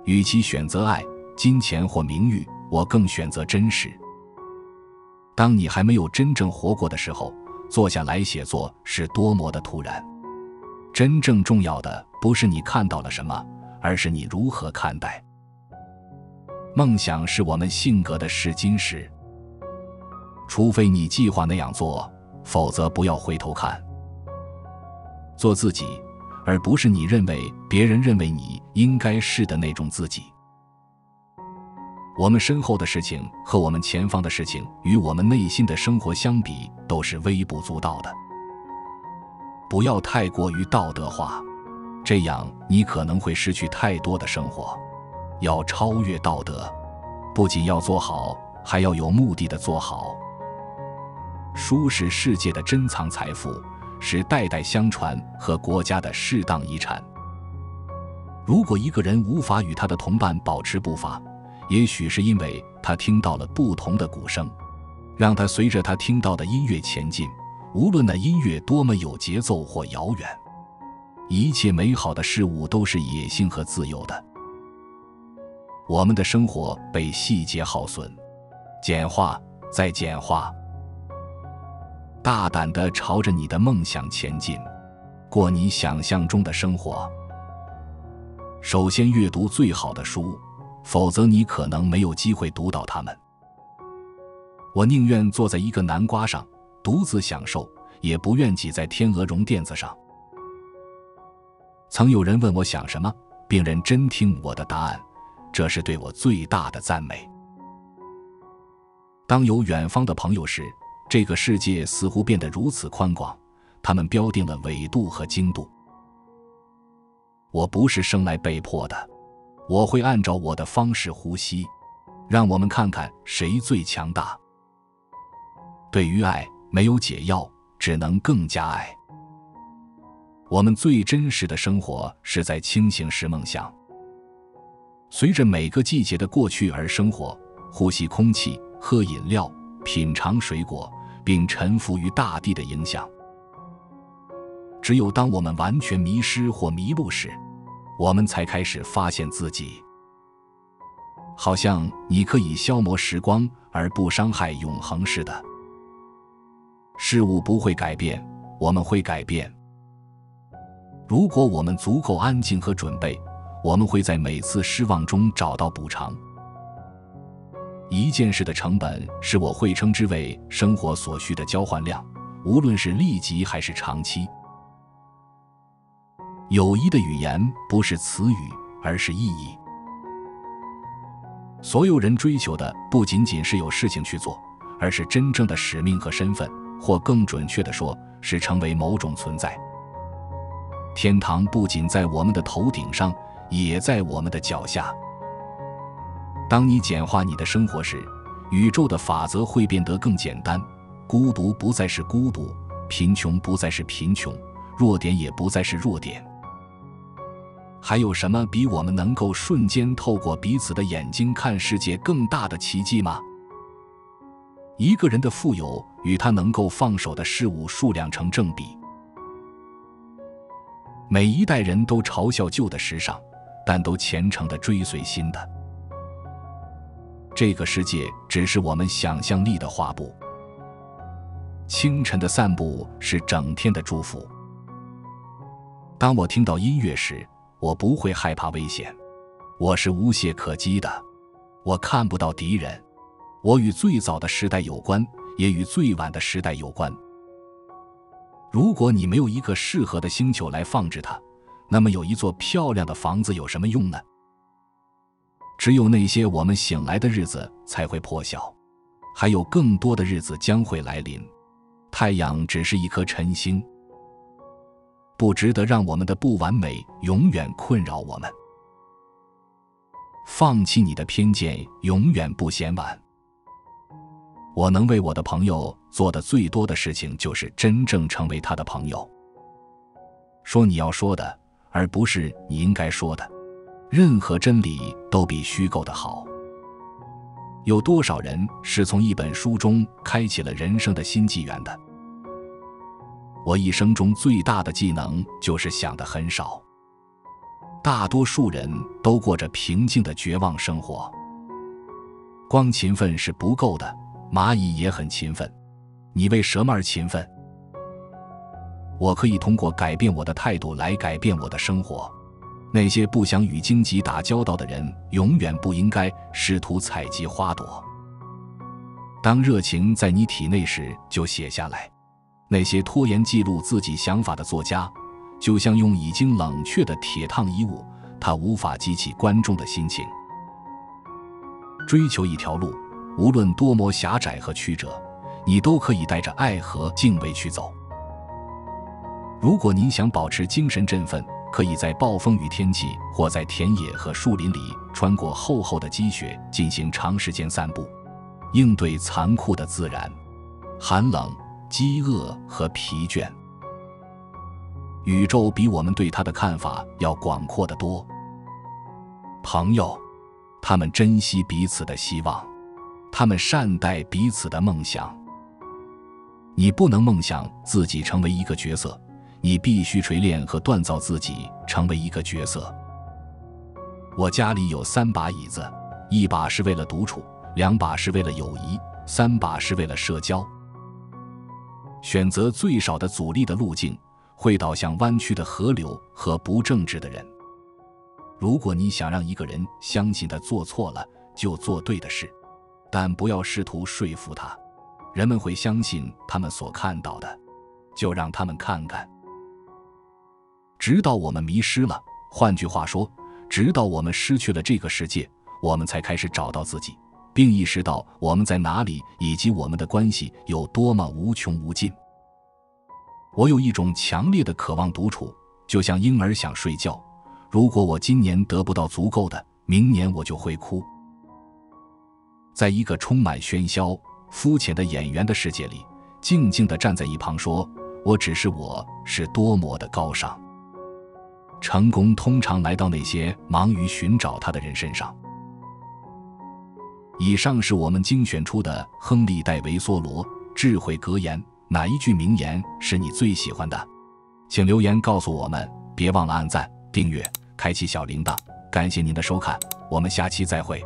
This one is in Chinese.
与其选择爱、金钱或名誉，我更选择真实。当你还没有真正活过的时候，坐下来写作是多么的突然。真正重要的不是你看到了什么，而是你如何看待。梦想是我们性格的试金石，除非你计划那样做，否则不要回头看。做自己，而不是你认为别人认为你应该是的那种自己。我们身后的事情和我们前方的事情与我们内心的生活相比，都是微不足道的。不要太过于道德化，这样你可能会失去太多的生活。要超越道德，不仅要做好，还要有目的的做好。书是世界的珍藏财富，是代代相传和国家的适当遗产。如果一个人无法与他的同伴保持步伐，也许是因为他听到了不同的鼓声，让他随着他听到的音乐前进，无论那音乐多么有节奏或遥远。一切美好的事物都是野性和自由的。我们的生活被细节耗损，简化，再简化。大胆地朝着你的梦想前进，过你想象中的生活。首先阅读最好的书，否则你可能没有机会读到它们。我宁愿坐在一个南瓜上独自享受，也不愿挤在天鹅绒垫子上。曾有人问我想什么，并认真听我的答案，这是对我最大的赞美。当有远方的朋友时，这个世界似乎变得如此宽广，他们标定了纬度和经度。我不是生来被迫的，我会按照我的方式呼吸。让我们看看谁最强大。对于爱，没有解药，只能更加爱。我们最真实的生活是在清醒时梦想。随着每个季节的过去而生活，呼吸空气，喝饮料，品尝水果，并臣服于大地的影响。只有当我们完全迷失或迷路时，我们才开始发现自己。好像你可以消磨时光而不伤害永恒似的。事物不会改变，我们会改变。如果我们足够安静和准备，我们会在每次失望中找到补偿。一件事的成本是我会称之为生活所需的交换量，无论是立即还是长期。友谊的语言不是词语，而是意义。所有人追求的不仅仅是有事情去做，而是真正的使命和身份，或更准确地说，是成为某种存在。天堂不仅在我们的头顶上，也在我们的脚下。当你简化你的生活时，宇宙的法则会变得更简单。孤独不再是孤独，贫穷不再是贫穷，弱点也不再是弱点。还有什么比我们能够瞬间透过彼此的眼睛看世界更大的奇迹吗？一个人的富有与他能够放手的事物数量成正比。每一代人都嘲笑旧的时尚，但都虔诚地追随新的。这个世界只是我们想象力的画布。清晨的散步是整天的祝福。当我听到音乐时，我不会害怕危险，我是无懈可击的，我看不到敌人，我与最早的时代有关，也与最晚的时代有关。如果你没有一个适合的星球来放置它，那么有一座漂亮的房子有什么用呢？只有那些我们醒来的日子才会破晓，还有更多的日子将会来临。太阳只是一颗晨星，不值得让我们的不完美永远困扰我们。放弃你的偏见永远不嫌晚。我能为我的朋友做的最多的事情，就是真正成为他的朋友。说你要说的，而不是你应该说的。任何真理都比虚构的好。有多少人是从一本书中开启了人生的新纪元的？我一生中最大的技能就是想得很少。大多数人都过着平静的绝望生活。光勤奋是不够的，蚂蚁也很勤奋。你为什么而勤奋？我可以通过改变我的态度来改变我的生活。那些不想与荆棘打交道的人，永远不应该试图采集花朵。当热情在你体内时，就写下来。那些拖延记录自己想法的作家，就像用已经冷却的铁烫衣物，它无法激起观众的心情。追求一条路，无论多么狭窄和曲折，你都可以带着爱和敬畏去走。如果您想保持精神振奋，可以在暴风雨天气或在田野和树林里穿过厚厚的积雪进行长时间散步，应对残酷的自然、寒冷、饥饿和疲倦。宇宙比我们对它的看法要广阔得多。朋友，他们珍惜彼此的希望，他们善待彼此的梦想。你不能梦想自己成为一个角色，你必须锤炼和锻造自己成为一个角色。我家里有3把椅子，1把是为了独处，2把是为了友谊，3把是为了社交。选择最少的阻力的路径，会导向弯曲的河流和不正直的人。如果你想让一个人相信他做错了，就做对的事，但不要试图说服他。人们会相信他们所看到的，就让他们看看。直到我们迷失了，换句话说，直到我们失去了这个世界，我们才开始找到自己，并意识到我们在哪里，以及我们的关系有多么无穷无尽。我有一种强烈的渴望独处，就像婴儿想睡觉。如果我今年得不到足够的，明年我就会哭。在一个充满喧嚣、肤浅的演员的世界里，静静地站在一旁说，我只是我，是多么的高尚。成功通常来到那些忙于寻找它的人身上。以上是我们精选出的亨利·戴维·梭罗智慧格言，哪一句名言是你最喜欢的？请留言告诉我们，别忘了按赞、订阅、开启小铃铛。感谢您的收看，我们下期再会。